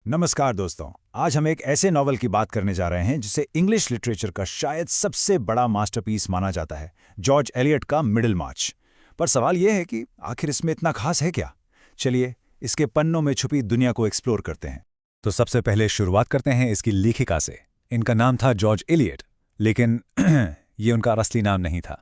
नमस्कार दोस्तों। आज हम एक ऐसे नॉवल की बात करने जा रहे हैं जिसे इंग्लिश लिटरेचर का शायद सबसे बड़ा मास्टरपीस माना जाता है, जॉर्ज एलियट का मिडिल मार्च। पर सवाल यह है कि आखिर इसमें इतना खास है क्या? चलिए इसके पन्नों में छुपी दुनिया को एक्सप्लोर करते हैं। तो सबसे पहले शुरुआत करते हैं इसकी लेखिका से। इनका नाम था जॉर्ज एलियट, लेकिन ये उनका असली नाम नहीं था।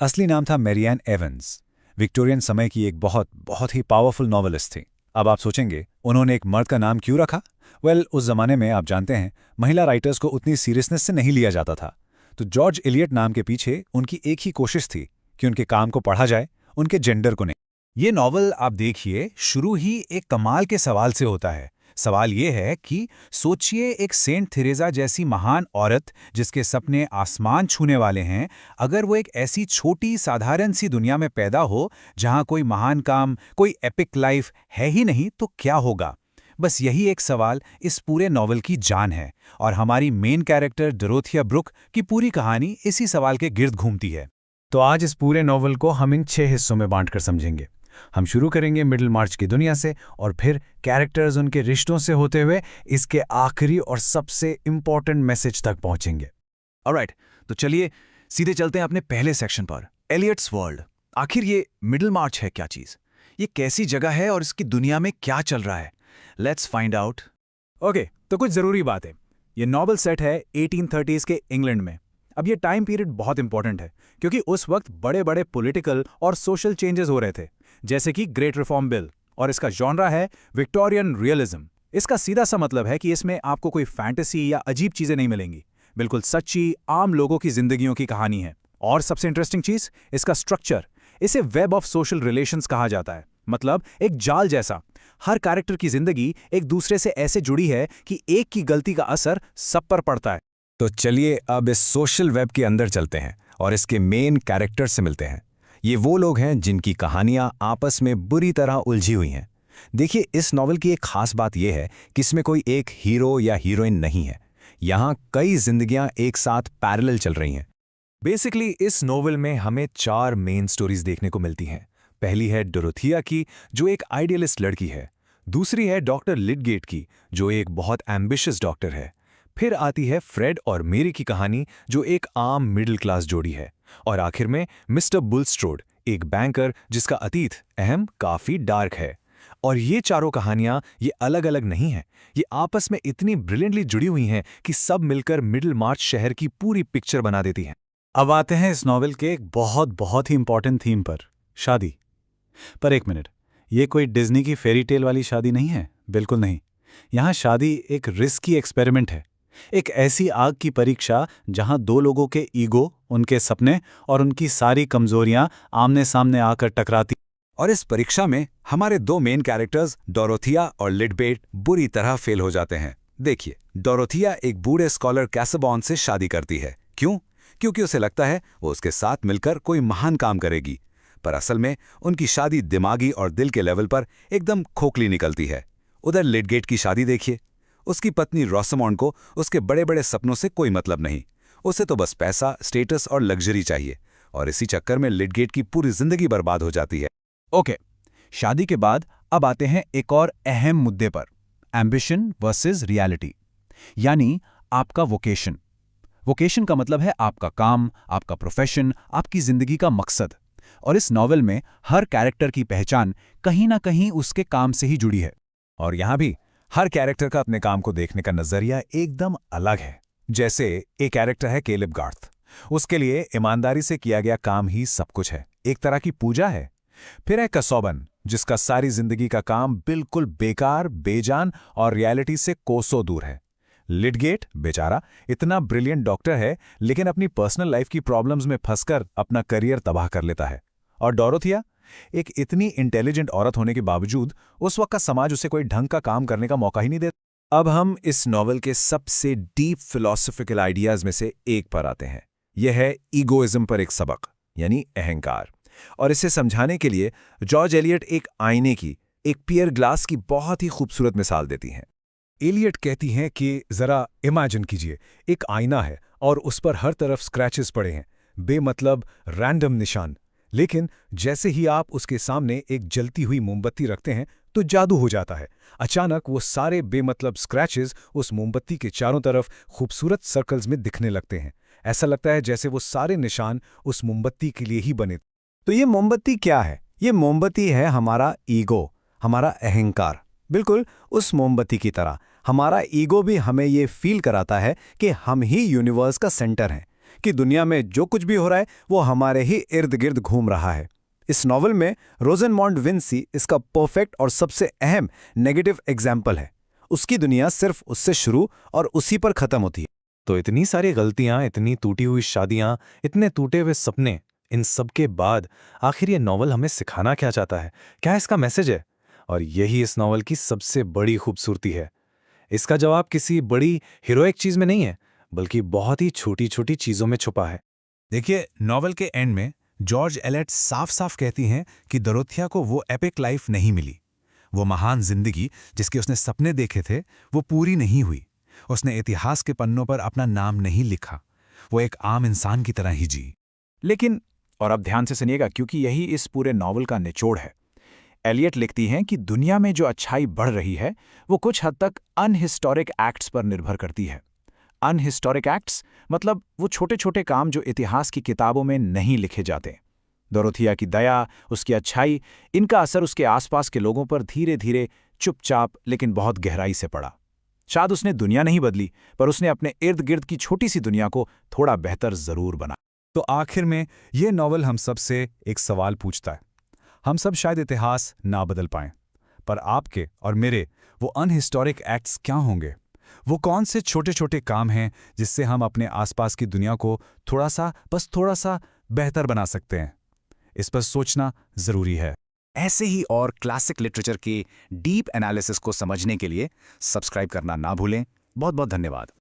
असली नाम था मैरियान एवंस। विक्टोरियन समय की एक बहुत ही पावरफुल नॉवेलिस्ट थी। अब आप सोचेंगे उन्होंने एक मर्द का नाम क्यों रखा? उस जमाने में आप जानते हैं महिला राइटर्स को उतनी सीरियसनेस से नहीं लिया जाता था। तो जॉर्ज एलियट नाम के पीछे उनकी एक ही कोशिश थी कि उनके काम को पढ़ा जाए, उनके जेंडर को नहीं। ये नॉवल आप देखिए, शुरू ही एक कमाल के सवाल से होता है। सवाल ये है कि सोचिए, एक सेंट थेरेसा जैसी महान औरत जिसके सपने आसमान छूने वाले हैं, अगर वो एक ऐसी छोटी साधारण सी दुनिया में पैदा हो जहां कोई महान काम, कोई एपिक लाइफ है ही नहीं, तो क्या होगा? बस यही एक सवाल इस पूरे नॉवल की जान है, और हमारी मेन कैरेक्टर डोरोथिया ब्रुक की पूरी कहानी इसी सवाल के गिर्द घूमती है। तो आज इस पूरे नॉवल को हम इन 6 हिस्सों में बांटकर समझेंगे। हम शुरू करेंगे मिडिल मार्च की दुनिया से, और फिर कैरेक्टर्स, उनके रिश्तों से होते हुए इसके आखिरी और सबसे इंपॉर्टेंट मैसेज तक पहुंचेंगे। ऑलराइट, तो चलिए सीधे चलते हैं अपने पहले सेक्शन पर, एलियट्स वर्ल्ड। आखिर ये मिडिल मार्च है क्या चीज? ये कैसी जगह है और इसकी दुनिया में क्या चल रहा है? Let's find out. ओके, तो कुछ जरूरी बात है। ये नॉवल सेट है 1830s के इंग्लैंड में। अब ये टाइम पीरियड बहुत इंपॉर्टेंट है क्योंकि उस वक्त बड़े बड़े पॉलिटिकल और सोशल चेंजेस हो रहे थे, जैसे कि ग्रेट रिफॉर्म बिल, और इसका जॉनरा है विक्टोरियन रियलिज्म। इसका सीधा सा मतलब है कि इसमें आपको कोई फैंटेसी या अजीब चीजें नहीं मिलेंगी, बिल्कुल सच्ची आम लोगों की जिंदगियों की कहानी है। और सबसे इंटरेस्टिंग चीज, इसका स्ट्रक्चर। इसे वेब ऑफ सोशल रिलेशंस कहा जाता है, मतलब एक जाल जैसा। हर कैरेक्टर की जिंदगी एक दूसरे से ऐसे जुड़ी है कि एक की गलती का असर सब पर पड़ता है। तो चलिए अब इस सोशल वेब के अंदर चलते हैं और इसके मेन कैरेक्टर से मिलते हैं। ये वो लोग हैं जिनकी कहानियां आपस में बुरी तरह उलझी हुई हैं। देखिए, इस नॉवल की एक खास बात यह है कि इसमें कोई एक हीरो या हीरोइन नहीं है। यहाँ कई जिंदगियां एक साथ पैरेलल चल रही हैं। बेसिकली इस नोवेल में हमें 4 मेन स्टोरीज देखने को मिलती हैं। पहली है डोरोथिया की, जो एक आइडियलिस्ट लड़की है। दूसरी है डॉक्टर लिडगेट की, जो एक बहुत एम्बिशियस डॉक्टर है। फिर आती है फ्रेड और मेरी की कहानी, जो एक आम मिडिल क्लास जोड़ी है। और आखिर में मिस्टर बुलस्ट्रोड, एक बैंकर जिसका अतीत काफी डार्क है। और ये चारों कहानियां ये अलग अलग नहीं हैं, ये आपस में इतनी ब्रिलियंटली जुड़ी हुई हैं कि सब मिलकर मिडिल मार्च शहर की पूरी पिक्चर बना देती हैं। अब आते हैं इस नॉवल के एक बहुत ही इंपॉर्टेंट थीम पर, शादी। पर एक मिनट, ये कोई डिज्नी की फेरी टेल वाली शादी नहीं है, बिल्कुल नहीं। यहाँ शादी एक रिस्की एक्सपेरिमेंट है, एक ऐसी आग की परीक्षा जहाँ दो लोगों के ईगो, उनके सपने और उनकी सारी कमजोरियां आमने सामने आकर टकराती। और इस परीक्षा में हमारे 2 मेन कैरेक्टर्स डोरोथिया और लिडबेट बुरी तरह फेल हो जाते हैं। देखिए, डोरोथिया एक बूढ़े स्कॉलर कैसाबॉन से शादी करती है। क्यों? क्योंकि उसे लगता है वो उसके साथ मिलकर कोई महान काम करेगी। पर असल में उनकी शादी दिमागी और दिल के लेवल पर एकदम खोखली निकलती है। उधर लिडगेट की शादी देखिए, उसकी पत्नी रोसमॉन्ड को उसके बड़े बड़े सपनों से कोई मतलब नहीं। उसे तो बस पैसा, स्टेटस और लग्जरी चाहिए, और इसी चक्कर में लिडगेट की पूरी जिंदगी बर्बाद हो जाती है। ओके, शादी के बाद अब आते हैं एक और अहम मुद्दे पर, एम्बिशन वर्सेस रियलिटी, यानी आपका वोकेशन। वोकेशन का मतलब है आपका काम, आपका प्रोफेशन, आपकी जिंदगी का मकसद। और इस नॉवेल में हर कैरेक्टर की पहचान कहीं ना कहीं उसके काम से ही जुड़ी है। और यहाँ भी हर कैरेक्टर का अपने काम को देखने का नजरिया एकदम अलग है। जैसे एक कैरेक्टर है केलिब गार्थ। उसके लिए ईमानदारी से किया गया काम ही सब कुछ है, एक तरह की पूजा है। फिर है कसौबन, जिसका सारी जिंदगी का काम बिल्कुल बेकार, बेजान और रियलिटी से कोसों दूर है। लिडगेट बेचारा इतना ब्रिलियंट डॉक्टर है, लेकिन अपनी पर्सनल लाइफ की प्रॉब्लम्स में फंसकर अपना करियर तबाह कर लेता है। और डोरोथिया एक इतनी इंटेलिजेंट औरत होने के बावजूद उस वक्त का समाज उसे कोई ढंग का काम करने का मौका ही नहीं देता। अब हम इस नॉवल के सबसे डीप फिलॉसफिकल आइडियाज में से एक पर आते हैं। यह है ईगोइज्म पर एक सबक, यानी अहंकार। और इसे समझाने के लिए जॉर्ज एलियट एक आईने की, एक पियर ग्लास की बहुत ही खूबसूरत मिसाल देती हैं। एलियट कहती हैं कि जरा इमेजिन कीजिए, एक आईना है और उस पर हर तरफ स्क्रैचेस पड़े हैं, बेमतलब रैंडम निशान। लेकिन जैसे ही आप उसके सामने एक जलती हुई मोमबत्ती रखते हैं तो जादू हो जाता है। अचानक वो सारे बेमतलब स्क्रैचेस उस मोमबत्ती के चारों तरफ खूबसूरत सर्कल्स में दिखने लगते हैं। ऐसा लगता है जैसे वो सारे निशान उस मोमबत्ती के लिए ही बने। तो ये मोमबत्ती क्या है? ये मोमबत्ती है हमारा ईगो, हमारा अहंकार। बिल्कुल उस मोमबत्ती की तरह हमारा ईगो भी हमें ये फील कराता है कि हम ही यूनिवर्स का सेंटर हैं, कि दुनिया में जो कुछ भी हो रहा है वो हमारे ही इर्द गिर्द घूम रहा है। इस नॉवल में रोजेनमॉन्ड विंसी इसका परफेक्ट और सबसे अहम नेगेटिव एग्जाम्पल है। उसकी दुनिया सिर्फ उससे शुरू और उसी पर खत्म होती है। तो इतनी सारी गलतियां, इतनी टूटी हुई शादियां, इतने टूटे हुए सपने, इन सब के बाद आखिर ये नॉवल हमें सिखाना क्या चाहता है? क्या इसका मैसेज है? और यही इस नॉवल की सबसे बड़ी खूबसूरती है। इसका जवाब किसी बड़ी हीरोइक चीज में नहीं है, बल्कि बहुत ही छोटी छोटी चीजों में छुपा है। देखिए, नॉवल के एंड में जॉर्ज एलियट साफ साफ कहती हैं कि डोरोथिया को वो एपिक लाइफ नहीं मिली। वो महान जिंदगी जिसके उसने सपने देखे थे वो पूरी नहीं हुई। उसने इतिहास के पन्नों पर अपना नाम नहीं लिखा, वो एक आम इंसान की तरह ही जी। लेकिन, और अब ध्यान से सुनिएगा क्योंकि यही इस पूरे नॉवल का निचोड़ है, एलियट लिखती हैं कि दुनिया में जो अच्छाई बढ़ रही है वो कुछ हद तक अनहिस्टोरिक एक्ट्स पर निर्भर करती है। अनहिस्टोरिक एक्ट्स मतलब वो छोटे छोटे काम जो इतिहास की किताबों में नहीं लिखे जाते। डोरोथिया की दया, उसकी अच्छाई, इनका असर उसके आसपास के लोगों पर धीरे धीरे, चुपचाप लेकिन बहुत गहराई से पड़ा। शायद उसने दुनिया नहीं बदली, पर उसने अपने इर्द गिर्द की छोटी सी दुनिया को थोड़ा बेहतर जरूर बना। तो आखिर में ये नॉवल हम सब से एक सवाल पूछता है। हम सब शायद इतिहास ना बदल पाएं, पर आपके और मेरे वो अनहिस्टोरिक एक्ट्स क्या होंगे? वो कौन से छोटे छोटे काम हैं जिससे हम अपने आसपास की दुनिया को थोड़ा सा, बस थोड़ा सा बेहतर बना सकते हैं? इस पर सोचना जरूरी है। ऐसे ही और क्लासिक लिटरेचर के डीप एनालिसिस को समझने के लिए सब्सक्राइब करना ना भूलें। बहुत बहुत धन्यवाद।